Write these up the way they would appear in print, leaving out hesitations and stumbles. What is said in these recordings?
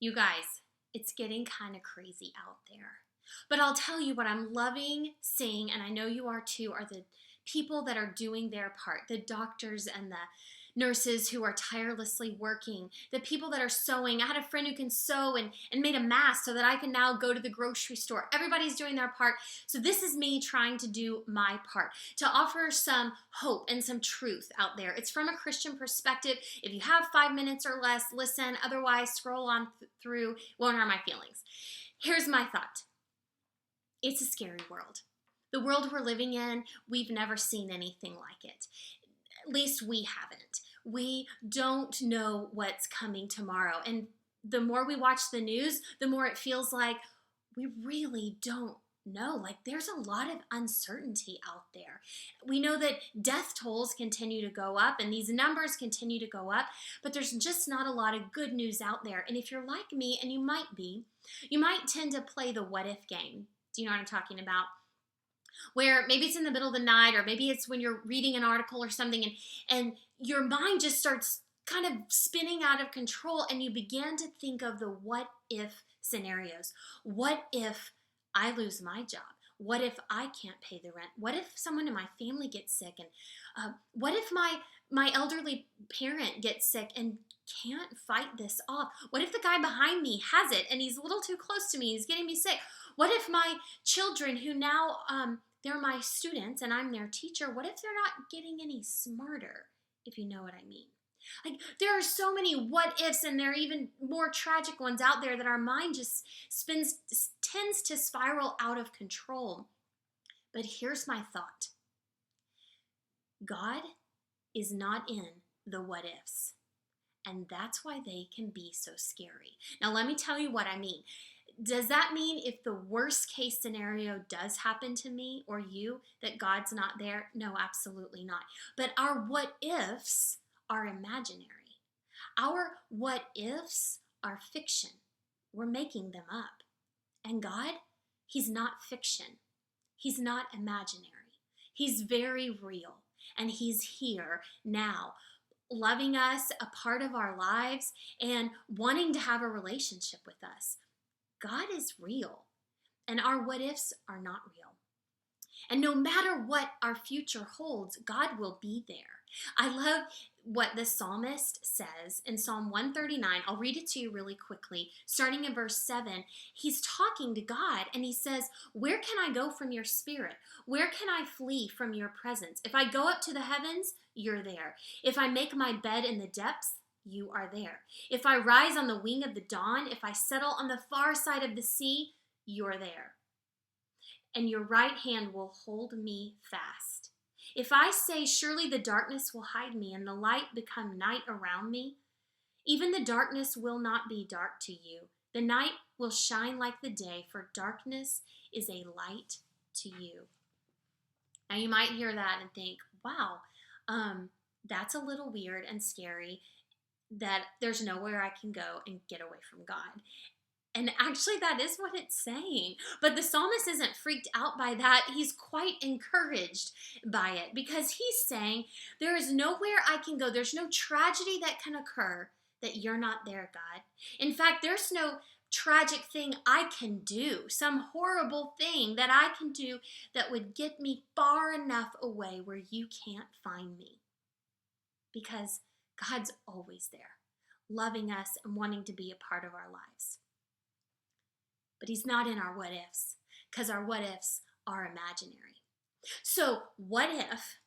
You guys, it's getting kind of crazy out there. But I'll tell you what I'm loving seeing, and I know you are too, are the people that are doing their part, the doctors and the nurses who are tirelessly working, the people that are sewing. I had a friend who can sew and made a mask so that I can now go to the grocery store. Everybody's doing their part. So this is me trying to do my part, to offer some hope and some truth out there. It's from a Christian perspective. If you have 5 minutes or less, listen. Otherwise, scroll on through. Won't hurt my feelings. Here's my thought. It's a scary world. The world we're living in, we've never seen anything like it. At least we haven't. We don't know what's coming tomorrow. And the more we watch the news, the more it feels like we really don't know. Like there's a lot of uncertainty out there. We know that death tolls continue to go up and these numbers continue to go up, but there's just not a lot of good news out there. And if you're like me, and you might be, you might tend to play the what if game. Do you know what I'm talking about? Where maybe it's in the middle of the night, or maybe it's when you're reading an article or something, and your mind just starts kind of spinning out of control, and you begin to think of the what if scenarios. What if I lose my job? What if I can't pay the rent? What if someone in my family gets sick? And what if my elderly parent gets sick and can't fight this off? What if the guy behind me has it and he's a little too close to me, he's getting me sick? What if my children, who now they're my students and I'm their teacher, what if they're not getting any smarter, if you know what I mean? Like, there are so many what ifs, and there are even more tragic ones out there that our mind just tends to spiral out of control. But here's my thought. God is not in the what ifs, and that's why they can be so scary. Now, let me tell you what I mean. Does that mean if the worst case scenario does happen to me or you, that God's not there? No, absolutely not. But our what ifs are imaginary. Our what ifs are fiction. We're making them up. And God, He's not fiction. He's not imaginary. He's very real. And He's here now, loving us, a part of our lives, and wanting to have a relationship with us. God is real, and our what ifs are not real. And no matter what our future holds, God will be there. I love what the psalmist says in Psalm 139. I'll read it to you really quickly. Starting in verse 7, he's talking to God, and he says, "Where can I go from your spirit? Where can I flee from your presence? If I go up to the heavens, you're there. If I make my bed in the depths, you are there. If I rise on the wing of the dawn, if I settle on the far side of the sea, you're there. And your right hand will hold me fast. If I say, surely the darkness will hide me and the light become night around me, even the darkness will not be dark to you. The night will shine like the day, for darkness is a light to you." Now you might hear that and think, wow, that's a little weird and scary, that there's nowhere I can go and get away from God. And actually, that is what it's saying. But the psalmist isn't freaked out by that. He's quite encouraged by it, because he's saying, there is nowhere I can go. There's no tragedy that can occur that you're not there, God. In fact, there's no tragic thing I can do, some horrible thing that I can do that would get me far enough away where you can't find me. Because God's always there, loving us and wanting to be a part of our lives. But He's not in our what ifs, because our what ifs are imaginary. So what if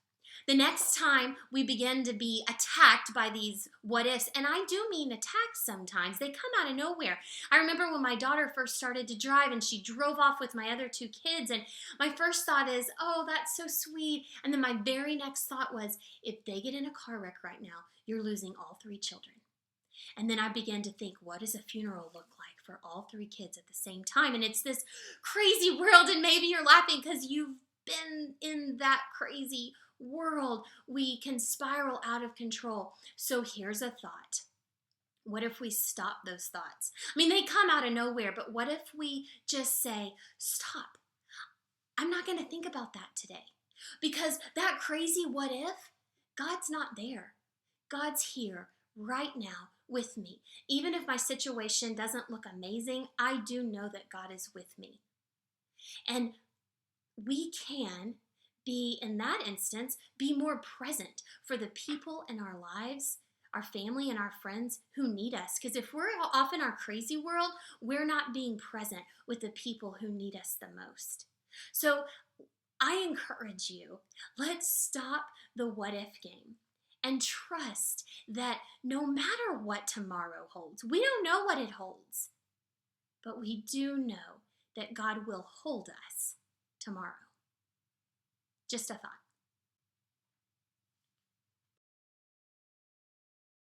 the next time we begin to be attacked by these what ifs, and I do mean attacks sometimes, they come out of nowhere. I remember when my daughter first started to drive and she drove off with my other two kids, and my first thought is, oh, that's so sweet. And then my very next thought was, if they get in a car wreck right now, you're losing all three children. And then I began to think, what does a funeral look like for all three kids at the same time? And it's this crazy world, and maybe you're laughing because you've been in that crazy world. We can spiral out of control. So here's a thought. What if we stop those thoughts? I mean, they come out of nowhere, but what if we just say, stop. I'm not going to think about that today. Because that crazy what if, God's not there. God's here right now, with me. Even if my situation doesn't look amazing, I do know that God is with me. And we can be, in that instance, be more present for the people in our lives, our family and our friends who need us. Because if we're off in our crazy world, we're not being present with the people who need us the most. So I encourage you, let's stop the what if game and trust that no matter what tomorrow holds, we don't know what it holds, but we do know that God will hold us tomorrow. Just a thought.